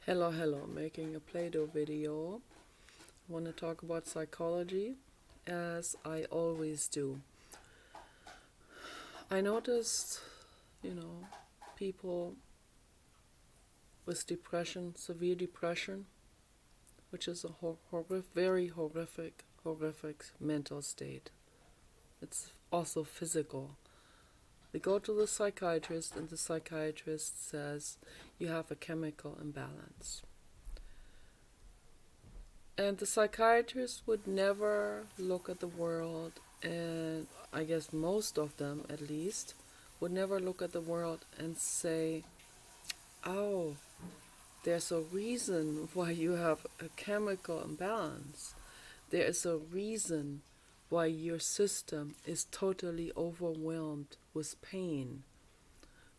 Hello, making a Play-Doh video. I want to talk about psychology, as I always do. I noticed, people with depression, severe depression, which is a very horrific mental state. It's also physical. They go to the psychiatrist, and the psychiatrist says, you have a chemical imbalance. And the psychiatrist would never look at the world, and I guess most of them at least, would never look at the world and say, oh, there's a reason why you have a chemical imbalance. There is a reason why your system is totally overwhelmed with pain.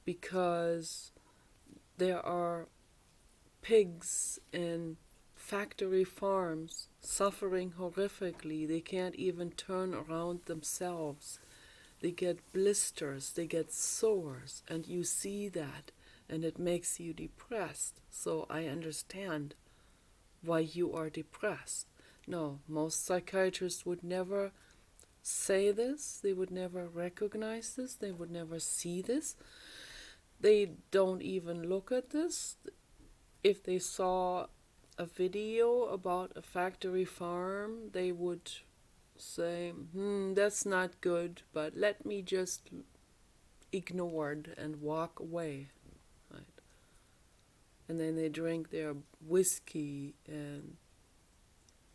Because there are pigs in factory farms suffering horrifically. They can't even turn around themselves. They get blisters, they get sores, and you see that, and it makes you depressed. So I understand why you are depressed. No, most psychiatrists would never say this, they would never recognize this, they would never see this. They don't even look at this. If they saw a video about a factory farm, they would say, that's not good, but let me just ignore it and walk away. Right? And then they drink their whiskey and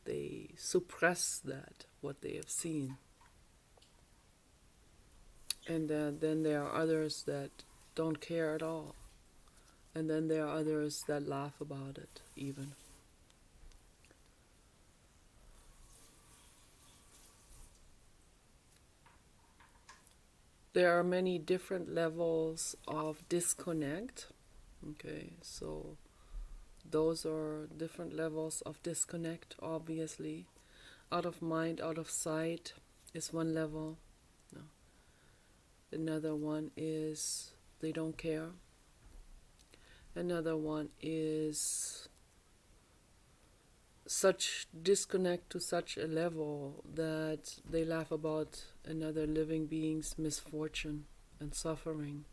they suppress what they have seen. And then there are others that don't care at all. And then there are others that laugh about it, even. There are many different levels of disconnect. Okay, so those are different levels of disconnect, obviously. Out of mind, out of sight is one level. No. Another one is they don't care. Another one is such disconnect to such a level that they laugh about another living being's misfortune and suffering.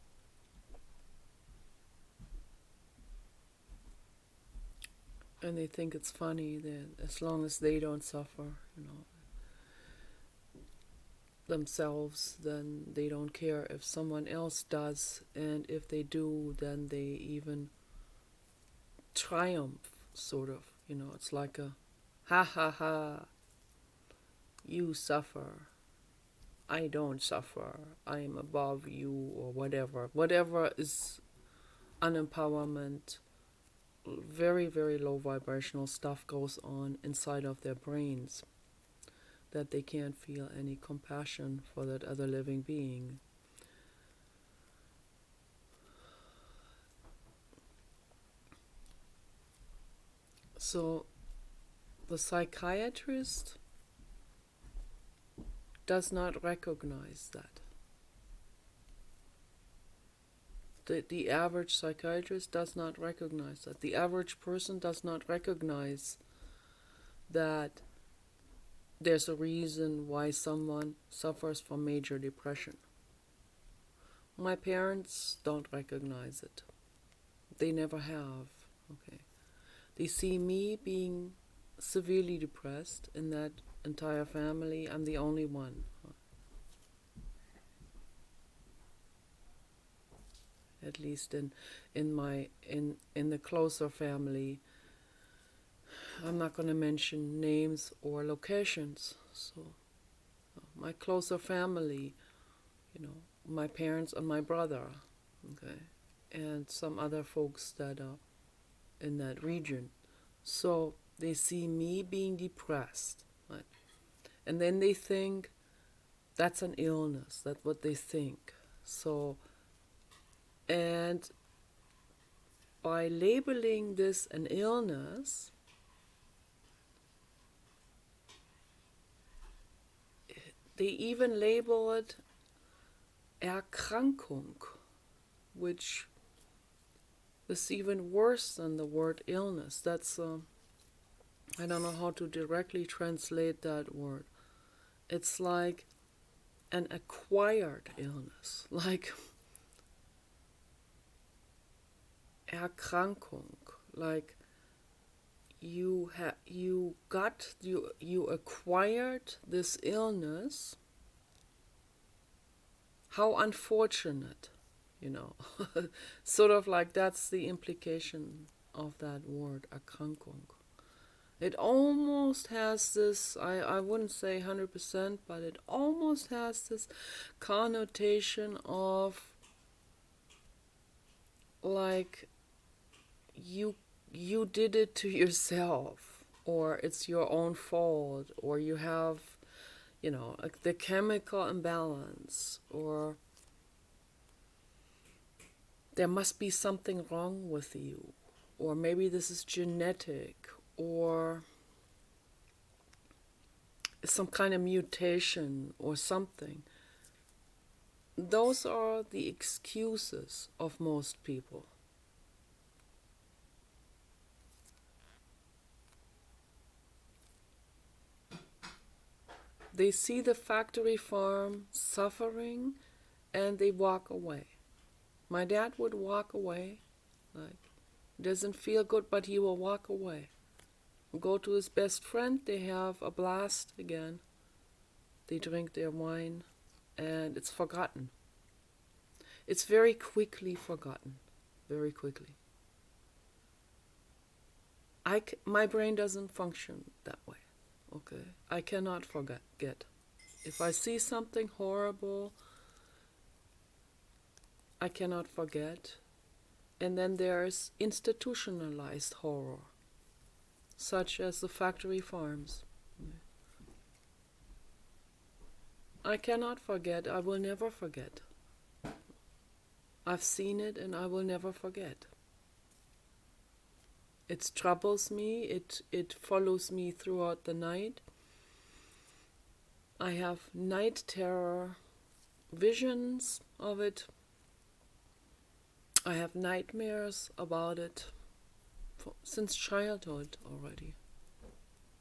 And they think it's funny that as long as they don't suffer, themselves, then they don't care if someone else does, and if they do, then they even triumph, sort of. It's like a ha ha ha, you suffer, I don't suffer, I am above you, or whatever is unempowerment. Very, very low vibrational stuff goes on inside of their brains, that they can't feel any compassion for that other living being. So the psychiatrist does not recognize that. The average psychiatrist does not recognize that. The average person does not recognize that there's a reason why someone suffers from major depression. My parents don't recognize it. They never have. Okay. They see me being severely depressed in that entire family. I'm the only one. At least in the closer family. I'm not going to mention names or locations. So my closer family, my parents and my brother, okay, and some other folks that are in that region. So they see me being depressed, right? And then they think that's an illness. That's what they think. So, and by labeling this an illness, they even label it Erkrankung, which It's even worse than the word illness. That's, I don't know how to directly translate that word. It's like an acquired illness, like Erkrankung, like you acquired this illness. How unfortunate, you know. Sort of like that's the implication of that word, Erkrankung. It almost has this, I wouldn't say 100%, but it almost has this connotation of like you did it to yourself, or it's your own fault, or you have, you know, the chemical imbalance, or there must be something wrong with you, or maybe this is genetic, or some kind of mutation or something. Those are the excuses of most people. They see the factory farm suffering and they walk away. My dad would walk away, like, doesn't feel good, but he will walk away. Go to his best friend, they have a blast again. They drink their wine, and it's forgotten. It's very quickly forgotten, very quickly. My brain doesn't function that way, okay? I cannot forget. If I see something horrible, I cannot forget. And then there's institutionalized horror, such as the factory farms. I cannot forget. I will never forget. I've seen it and I will never forget. It troubles me. It follows me throughout the night. I have night terror visions of it. I have nightmares about it since childhood already.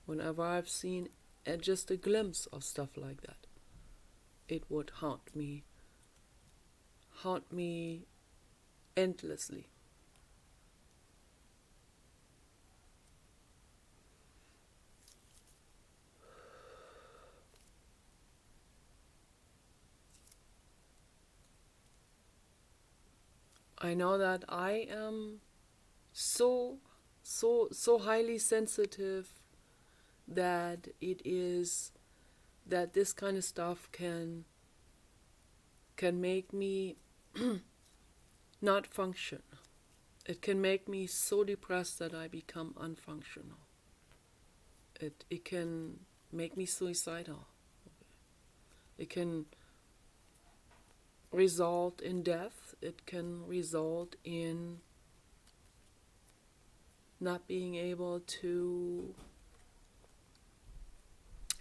Whenever I've seen just a glimpse of stuff like that, it would haunt me endlessly. I know that I am so highly sensitive that this kind of stuff can make me not function. It can make me so depressed that I become unfunctional. It can make me suicidal. It can result in death. It can result in not being able to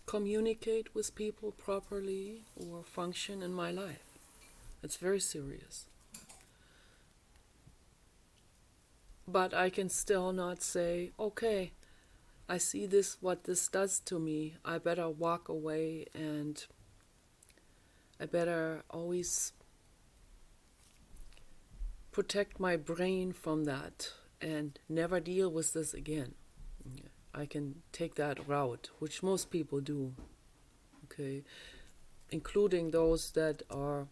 communicate with people properly or function in my life. It's very serious. But I can still not say, okay, I see what this does to me. I better walk away, and I better always protect my brain from that and never deal with this again. I can take that route, which most people do, okay, including those that are